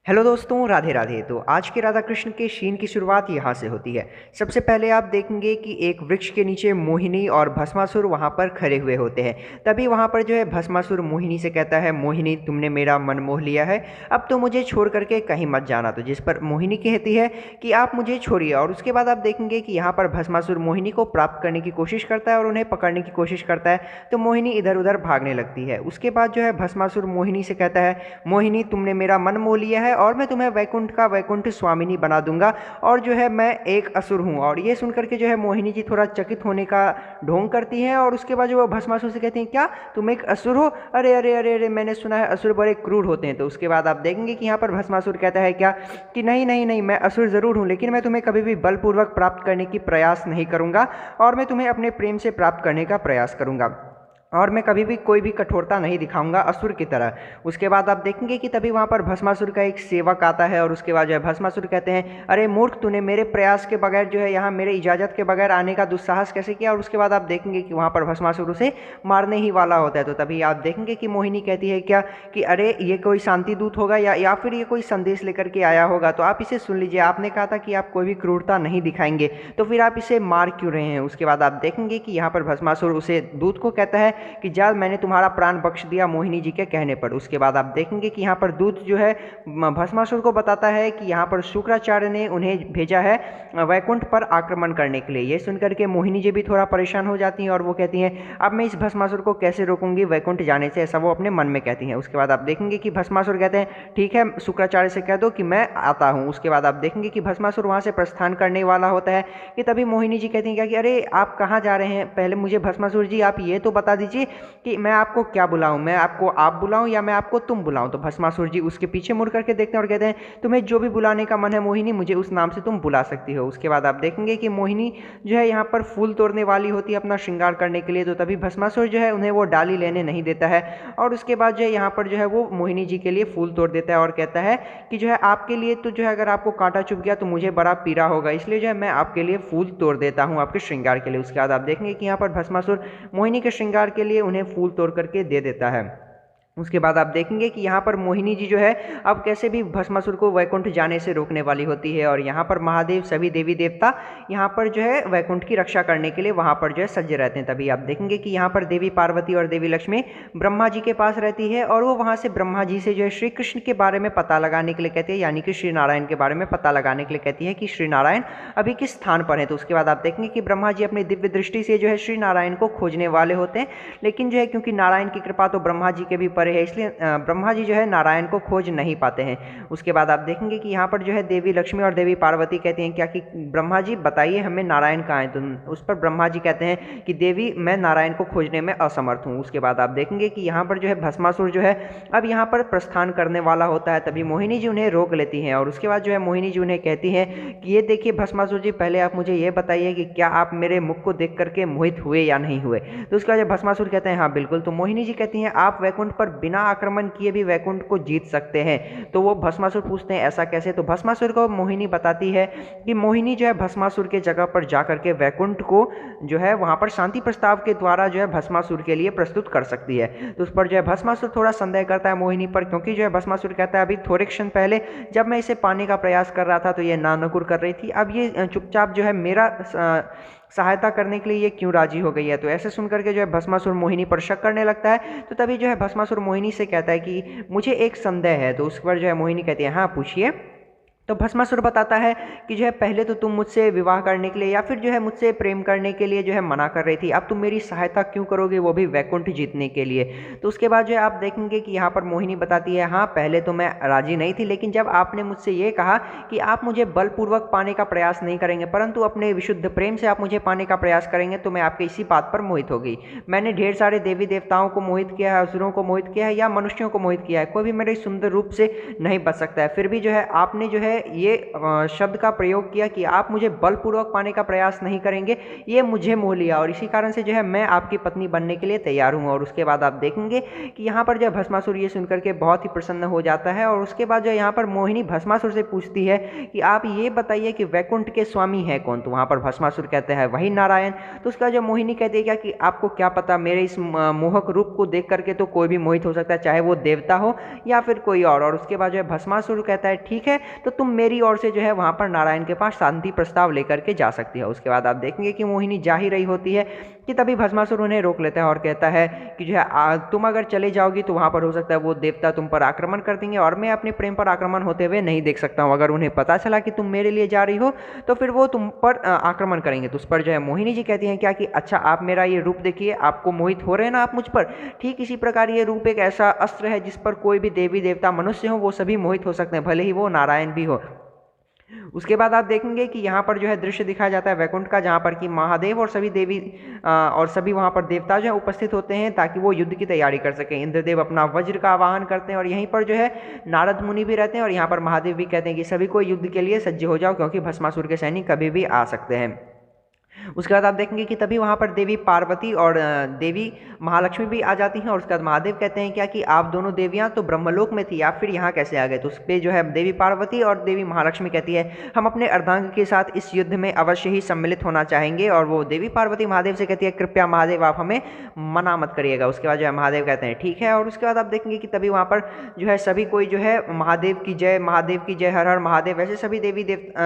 Hello दोस्तों, राधे राधे। तो आज के राधा कृष्ण के शीन की शुरुआत यहाँ से होती है। सबसे पहले आप देखेंगे कि एक वृक्ष के नीचे मोहिनी और भस्मासुर वहाँ पर खड़े हुए होते हैं। तभी वहाँ पर जो है भस्मासुर मोहिनी से कहता है, मोहिनी तुमने मेरा मन मोह लिया है, अब तो मुझे छोड़ करके कहीं मत जाना। तो जिस पर मोहिनी कहती है कि आप मुझे छोड़िए। और उसके बाद आप देखेंगे कि यहाँ पर भस्मासुर मोहिनी को प्राप्त करने की कोशिश करता है और उन्हें पकड़ने की कोशिश करता है। तो मोहिनी इधर उधर भागने लगती है। उसके बाद जो है भस्मासुर मोहिनी से कहता है, मोहिनी तुमने मेरा मन मोह लिया है और मैं तुम्हें वैकुंठ का वैकुंठ स्वामिनी बना दूंगा, और जो है मैं एक असुर हूँ। और ये सुनकर के जो है मोहिनी जी थोड़ा चकित होने का ढोंग करती हैं। और उसके बाद जो वो भस्मासुर से कहती हैं, क्या तुम एक असुर हो? अरे अरे अरे अरे, मैंने सुना है असुर बड़े क्रूर होते हैं। तो उसके बाद आप देखेंगे कि यहाँ पर भस्मासुर कहता है क्या कि नहीं नहीं नहीं, मैं असुर जरूर हूँ, लेकिन मैं तुम्हें कभी भी बलपूर्वक प्राप्त करने की प्रयास नहीं करूंगा, और मैं तुम्हें अपने प्रेम से प्राप्त करने का प्रयास करूंगा, और मैं कभी भी कोई भी कठोरता नहीं दिखाऊंगा असुर की तरह। उसके बाद आप देखेंगे कि तभी वहाँ पर भस्मासुर का एक सेवक आता है। और उसके बाद जो है भस्मासुर कहते हैं, अरे मूर्ख, तूने मेरे प्रयास के बगैर जो है यहाँ मेरे इजाज़त के बगैर आने का दुस्साहस कैसे किया? और उसके बाद आप देखेंगे कि वहाँ पर भस्मासुर उसे मारने ही वाला होता है। तो तभी आप देखेंगे कि मोहिनी कहती है क्या कि अरे ये कोई शांति दूत होगा या फिर ये कोई संदेश लेकर के आया होगा, तो आप इसे सुन लीजिए। आपने कहा था कि आप कोई भी क्रूरता नहीं दिखाएंगे, तो फिर आप इसे मार क्यों रहे हैं? उसके बाद आप देखेंगे कि यहाँ पर भस्मासुर उसे दूत को कहता है कि जा, मैंने तुम्हारा प्राण बख्श दिया मोहिनी जी के कहने पर। उसके बाद आप देखेंगे कि यहाँ पर दूत जो है भस्मासुर को बताता है कि यहाँ पर शुक्राचार्य ने उन्हें भेजा है वैकुंठ पर आक्रमण करने के लिए। ये सुनकर के मोहिनी जी भी थोड़ा परेशान हो जाती हैं और वो कहती हैं, अब मैं इस भस्मासुर को कैसे रोकूंगी वैकुंठ जाने से, ऐसा वो अपने मन में कहती हैं। उसके बाद आप देखेंगे कि भस्मासुर कहते हैं, ठीक है, शुक्राचार्य से कह दो कि मैं आता हूँ। उसके बाद आप देखेंगे कि भस्मासुर वहाँ से प्रस्थान करने वाला होता है कि तभी मोहिनी जी कहती हैं क्या कि अरे आप कहाँ जा रहे हैं? पहले मुझे भस्मासुर जी आप ये तो बता दीजिए कि मैं आपको क्या बुलाऊं, मैं आपको आप बुलाऊं या मैं आपको तुम बुलाऊं? तो भस्मासुर जी उसके पीछे मुड़ करके देखते हैं और कहते हैं, तुम्हें जो भी बुलाने का मन है मोहिनी, मुझे उस नाम से तुम बुला सकती हो। उसके बाद आप देखेंगे कि मोहिनी जो है यहाँ पर फूल तोड़ने वाली होती है अपना श्रृंगार करने के लिए। तो तभी भस्मासुर जो है उन्हें वो डाली लेने नहीं देता है, और उसके बाद जो है यहाँ पर जो है वो मोहिनी जी के लिए फूल तोड़ देता है और कहता है कि जो है आपके लिए तो जो है अगर आपको कांटा चुभ गया तो मुझे बड़ा पीड़ा होगा, इसलिए जो है मैं आपके लिए फूल तोड़ देता हूँ आपके श्रृंगार के लिए। उसके बाद आप देखेंगे कि यहाँ पर भस्मासुर मोहिनी के श्रृंगार के लिए उन्हें फूल तोड़ करके दे देता है। उसके बाद आप देखेंगे कि यहाँ पर मोहिनी जी जो है अब कैसे भी भस्मासुर को वैकुंठ जाने से रोकने वाली होती है। और यहाँ पर महादेव सभी देवी देवता यहाँ पर जो है वैकुंठ की रक्षा करने के लिए वहाँ पर जो है सज्ज रहते हैं। तभी आप देखेंगे कि यहाँ पर देवी पार्वती और देवी लक्ष्मी ब्रह्मा जी के पास रहती है, और वो वहाँ से ब्रह्मा जी से जो है श्री कृष्ण के बारे में पता लगाने के लिए कहती है, यानी कि श्री नारायण के बारे में पता लगाने के लिए कहती है कि श्री नारायण अभी किस स्थान पर है। तो उसके बाद आप देखेंगे कि ब्रह्मा जी अपनी दिव्य दृष्टि से जो है श्री नारायण को खोजने वाले होते हैं, लेकिन जो है क्योंकि नारायण की कृपा तो ब्रह्मा जी के भी परे है, इसलिए ब्रह्मा जी जो है नारायण को खोज नहीं पाते हैं। उसके बाद आप देखेंगे कि यहाँ पर जो है देवी लक्ष्मी और देवी पार्वती कहती हैं क्या कि ब्रह्मा जी बताइए हमें नारायण कहाँ है? तो उस पर ब्रह्मा जी कहते हैं कि देवी मैं नारायण को खोजने में असमर्थ हूँ। उसके बाद आप देखेंगे कि यहाँ पर जो है भस्मासुर जो है अब यहाँ पर प्रस्थान करने वाला होता है। तभी मोहिनी जी उन्हें रोक लेती हैं, और उसके बाद जो है मोहिनी जी उन्हें कहती हैं कि ये देखिए भस्मासुर जी, पहले आप मुझे ये बताइए कि क्या आप मेरे मुख को देख करके मोहित हुए या नहीं हुए? तो उसके बाद भस्मासुर कहते हैं हाँ बिल्कुल। तो मोहिनी जी कहती हैं, आप वैकुंठ पर बिना आक्रमण किए भी वैकुंठ को जीत सकते हैं। तो वो भस्मासुर पूछते हैं ऐसा कैसे? तो भस्मासुर को मोहिनी बताती है कि मोहिनी जो है भस्मासुर के जगह पर जाकर के वैकुंठ को जो है वहां पर शांति प्रस्ताव के द्वारा जो है भस्मासुर के लिए प्रस्तुत कर सकती है। तो उस पर जो है भस्मासुर थोड़ा संदेह करता है मोहिनी पर, क्योंकि जो है भस्मासुर कहता है अभी थोड़े क्षण पहले जब मैं इसे पाने का प्रयास कर रहा था तो ये नानुकुर कर रही थी, अब ये चुपचाप जो है मेरा सहायता करने के लिए ये क्यों राजी हो गई है? तो ऐसे सुनकर के जो है भस्मासुर मोहिनी पर शक करने लगता है। तो तभी जो है भस्मासुर मोहिनी से कहता है कि मुझे एक संदेह है। तो उस पर जो है मोहिनी कहती है हाँ पूछिए। तो भस्मासुर बताता है कि जो है पहले तो तुम मुझसे विवाह करने के लिए या फिर जो है मुझसे प्रेम करने के लिए जो है मना कर रही थी, अब तुम मेरी सहायता क्यों करोगे, वो भी वैकुंठ जीतने के लिए? तो उसके बाद जो है आप देखेंगे कि यहाँ पर मोहिनी बताती है हाँ पहले तो मैं राजी नहीं थी, लेकिन जब आपने मुझसे ये कहा कि आप मुझे बलपूर्वक पाने का प्रयास नहीं करेंगे परंतु अपने विशुद्ध प्रेम से आप मुझे पाने का प्रयास करेंगे, तो मैं आपके इसी बात पर मोहित हो गई। मैंने ढेर सारे देवी देवताओं को मोहित किया है, असुरों को मोहित किया है या मनुष्यों को मोहित किया है, कोई भी मेरे सुंदर रूप से नहीं बच सकता है। फिर भी जो है आपने जो है ये शब्द का प्रयोग किया कि आप मुझे बलपूर्वक पाने का प्रयास नहीं करेंगे, ये मुझे मोह लिया और इसी कारण से जो है मैं आपकी पत्नी बनने के लिए तैयार हूँ। और उसके बाद आप देखेंगे कि यहाँ पर जो है भस्मासुर ये सुनकर के बहुत ही प्रसन्न हो जाता है और उसके बाद जो यहाँ पर मोहिनी भस्मासुर से पूछती है कि आप ये बताइए कि वैकुंठ के स्वामी है कौन। तो वहाँ पर भस्मासुर कहते हैं वही नारायण। तो उसका जो मोहिनी कहती है क्या कि आपको क्या पता, मेरे इस मोहक रूप को देख करके तो कोई भी मोहित हो सकता है, चाहे वो देवता हो या फिर कोई और उसके बाद जो है भस्मासुर कहता है ठीक है, तो तुम मेरी ओर से जो है वहाँ पर नारायण के पास शांति प्रस्ताव लेकर के जा सकती है। उसके बाद आप देखेंगे कि मोहिनी जा ही रही होती है कि तभी भस्मासुर उन्हें रोक लेता है और कहता है कि जो है तुम अगर चले जाओगी तो वहाँ पर हो सकता है वो देवता तुम पर आक्रमण कर देंगे और मैं अपने प्रेम पर आक्रमण होते हुए नहीं देख सकता हूँ। अगर उन्हें पता चला कि तुम मेरे लिए जा रही हो तो फिर वो तुम पर आक्रमण करेंगे। तो उस पर जो है मोहिनी जी कहती हैं क्या कि अच्छा आप मेरा ये रूप देखिए, आपको मोहित हो रहे हैं ना आप मुझ पर, ठीक इसी प्रकार ये रूप एक ऐसा अस्त्र है जिस पर कोई भी देवी देवता मनुष्य हो वो सभी मोहित हो सकते हैं, भले ही वो नारायण भी हो। उसके बाद आप देखेंगे कि यहाँ पर जो है दृश्य दिखाया जाता है वैकुंठ का, जहाँ पर कि महादेव और सभी देवी और सभी वहाँ पर देवता जो है उपस्थित होते हैं ताकि वो युद्ध की तैयारी कर सकें। इंद्रदेव अपना वज्र का आवाहन करते हैं और यहीं पर जो है नारद मुनि भी रहते हैं और यहाँ पर महादेव भी कहते हैं कि सभी को युद्ध के लिए सज्ज हो जाओ क्योंकि भस्मासुर के सैनिक कभी भी आ सकते हैं। उसके बाद आप देखेंगे कि तभी वहाँ पर देवी पार्वती और देवी महालक्ष्मी भी आ जाती हैं और उसके बाद महादेव कहते हैं क्या कि आप दोनों देवियाँ तो ब्रह्मलोक में थी, आप फिर यहाँ कैसे आ गए। तो उस पर जो है देवी पार्वती और देवी महालक्ष्मी कहती है हम अपने अर्धांग के साथ इस युद्ध में अवश्य ही सम्मिलित होना चाहेंगे। और वो देवी पार्वती महादेव से कहती है कृपया महादेव आप हमें मना मत करिएगा। उसके बाद जो है महादेव कहते हैं ठीक है। और उसके बाद आप देखेंगे कि तभी वहाँ पर जो है सभी कोई जो है महादेव की जय, हर हर महादेव, ऐसे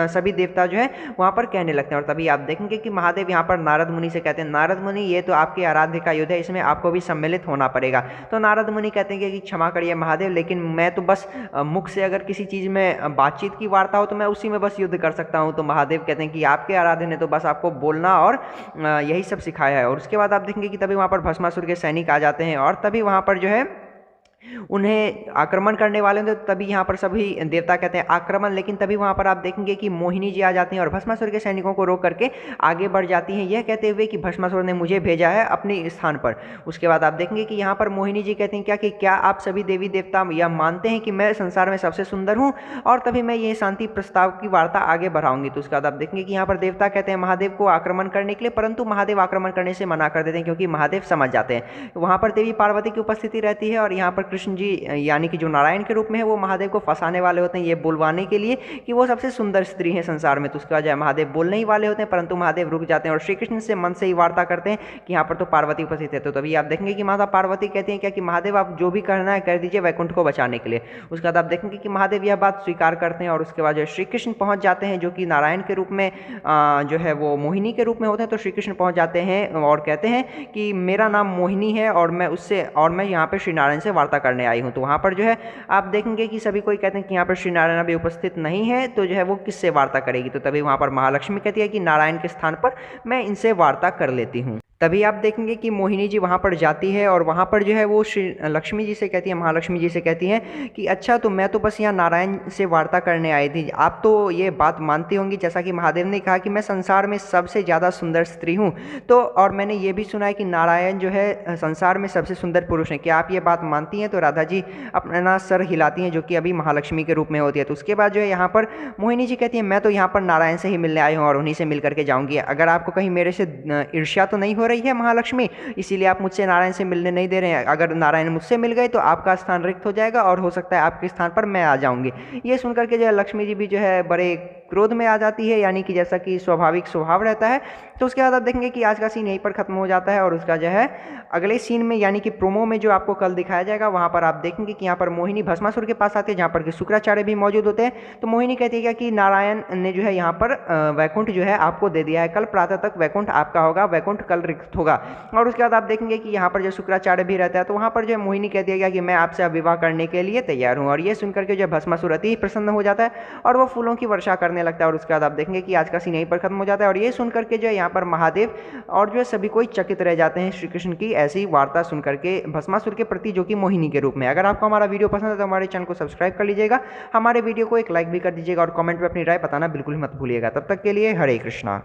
सभी देवता जो है वहाँ पर कहने लगते हैं। और तभी आप देखेंगे कि महादेव यहाँ पर नारद मुनि से कहते हैं नारद मुनि ये तो आपके आराध्य का युद्ध है, इसमें आपको भी सम्मिलित होना पड़ेगा। तो नारद मुनि कहते हैं कि क्षमा करिए महादेव, लेकिन मैं तो बस मुख से अगर किसी चीज़ में बातचीत की वार्ता हो तो मैं उसी में बस युद्ध कर सकता हूँ। तो महादेव कहते हैं कि आपके आराध्य ने तो बस आपको बोलना और यही सब सिखाया है। और उसके बाद आप देखेंगे कि तभी वहाँ पर भस्मासुर के सैनिक आ जाते हैं और तभी वहाँ पर जो है उन्हें आक्रमण करने वाले होते। तभी यहाँ पर सभी देवता कहते हैं आक्रमण, लेकिन तभी वहाँ पर आप देखेंगे कि मोहिनी जी आ जाती हैं और भस्मासुर के सैनिकों को रोक करके आगे बढ़ जाती हैं, यह कहते हुए कि भस्मासुर ने मुझे भेजा है अपने स्थान पर। उसके बाद आप देखेंगे कि यहाँ पर मोहिनी जी कहती हैं क्या आप सभी देवी देवता यह मानते हैं कि मैं संसार में सबसे सुंदर हूँ और तभी मैं ये शांति प्रस्ताव की वार्ता आगे बढ़ाऊंगी। तो उसके बाद आप देखेंगे कि यहाँ पर देवता कहते हैं महादेव को आक्रमण करने के लिए, परंतु महादेव आक्रमण करने से मना कर देते हैं क्योंकि महादेव समझ जाते हैं। वहाँ पर देवी पार्वती की उपस्थिति रहती है और यहाँ पर कृष्ण जी यानी कि जो नारायण के रूप में है वो महादेव को फंसाने वाले होते हैं, ये बुलवाने के लिए कि वो सबसे सुंदर स्त्री है संसार में। तो उसके बाद महादेव बोलने ही वाले होते हैं, परंतु महादेव रुक जाते हैं और श्री कृष्ण से मन से ही वार्ता करते हैं कि यहाँ पर तो पार्वती उपस्थित है। तो तभी आप देखेंगे कि माता पार्वती कहती हैं क्या कि महादेव आप जो भी करना है कर दीजिए वैकुंठ को बचाने के लिए। उसके बाद आप देखेंगे कि महादेव यह बात स्वीकार करते हैं और उसके बाद जो श्री कृष्ण पहुँच जाते हैं जो कि नारायण के रूप में जो है वो मोहिनी के रूप में होते हैं। तो श्री कृष्ण पहुँच जाते हैं और कहते हैं कि मेरा नाम मोहिनी है और मैं यहाँ पर श्री नारायण से वार्ता करने आई हूँ। तो वहाँ पर जो है आप देखेंगे कि सभी कोई कहते हैं कि यहाँ पर श्री नारायण अभी उपस्थित नहीं है, तो जो है वो किससे वार्ता करेगी। तो तभी वहाँ पर महालक्ष्मी कहती है कि नारायण के स्थान पर मैं इनसे वार्ता कर लेती हूँ। तभी आप देखेंगे कि मोहिनी जी वहाँ पर जाती है और वहाँ पर जो है वो श्री लक्ष्मी जी से कहती है, महालक्ष्मी जी से कहती हैं कि अच्छा तो मैं तो बस यहाँ नारायण से वार्ता करने आई थी, आप तो ये बात मानती होंगी जैसा कि महादेव ने कहा कि मैं संसार में सबसे ज़्यादा सुंदर स्त्री हूँ। तो और मैंने ये भी सुना है कि नारायण जो है संसार में सबसे सुंदर पुरुष हैं, क्या आप ये बात मानती हैं। तो राधा जी अपना सर हिलाती हैं जो कि अभी महालक्ष्मी के रूप में होती है। तो उसके बाद जो है यहाँ पर मोहिनी जी कहती है मैं तो यहाँ पर नारायण से ही मिलने आई हूँ और उन्हीं से मिल करके जाऊँगी। अगर आपको कहीं मेरे से ईर्ष्या तो नहीं हो रही है महालक्ष्मी, इसीलिए आप मुझसे नारायण से मिलने नहीं दे रहे हैं। अगर नारायण मुझसे मिल गए तो आपका स्थान रिक्त हो जाएगा और हो सकता है आपके स्थान पर मैं आ जाऊंगी। ये सुनकर के जो है लक्ष्मी जी भी जो है बड़े क्रोध में आ जाती है, यानी कि जैसा कि स्वाभाविक स्वभाव रहता है। तो उसके बाद आप देखेंगे कि आज का सीन यहीं पर खत्म हो जाता है और उसका जो है अगले सीन में यानी कि प्रोमो में जो आपको कल दिखाया जाएगा वहाँ पर आप देखेंगे कि यहाँ पर मोहिनी भस्मासुर के पास आती है जहाँ पर कि शुक्राचार्य भी मौजूद होते हैं। तो मोहिनी कहती है कि नारायण ने जो है यहाँ पर वैकुंठ जो है आपको दे दिया है, कल प्रातः तक वैकुंठ आपका होगा, वैकुंठ कल रिक्त होगा। और उसके बाद आप देखेंगे कि यहाँ पर जो शुक्राचार्य भी रहता है तो वहाँ पर जो मोहिनी कहती है कि मैं आपसे अब विवाह करने के लिए तैयार हूँ। और ये सुनकर के जो भस्मासुर अति ही प्रसन्न हो जाता है और वो फूलों की वर्षा करने लगता है। और उसके बाद आप देखेंगे कि आज का सीन यहीं पर खत्म हो जाता है और ये सुनकर के जो है यहाँ पर महादेव और जो है सभी कोई चकित रह जाते हैं श्री कृष्ण की ऐसी वार्ता सुनकर के भस्मासुर के प्रति जो कि मोहिनी के रूप में। अगर आपको हमारा वीडियो पसंद है तो हमारे चैनल को सब्सक्राइब कर लीजिएगा, हमारे वीडियो को एक लाइक भी कर दीजिएगा और कमेंट में अपनी राय बताना बिल्कुल मत भूलिएगा। तब तक के लिए हरे कृष्णा।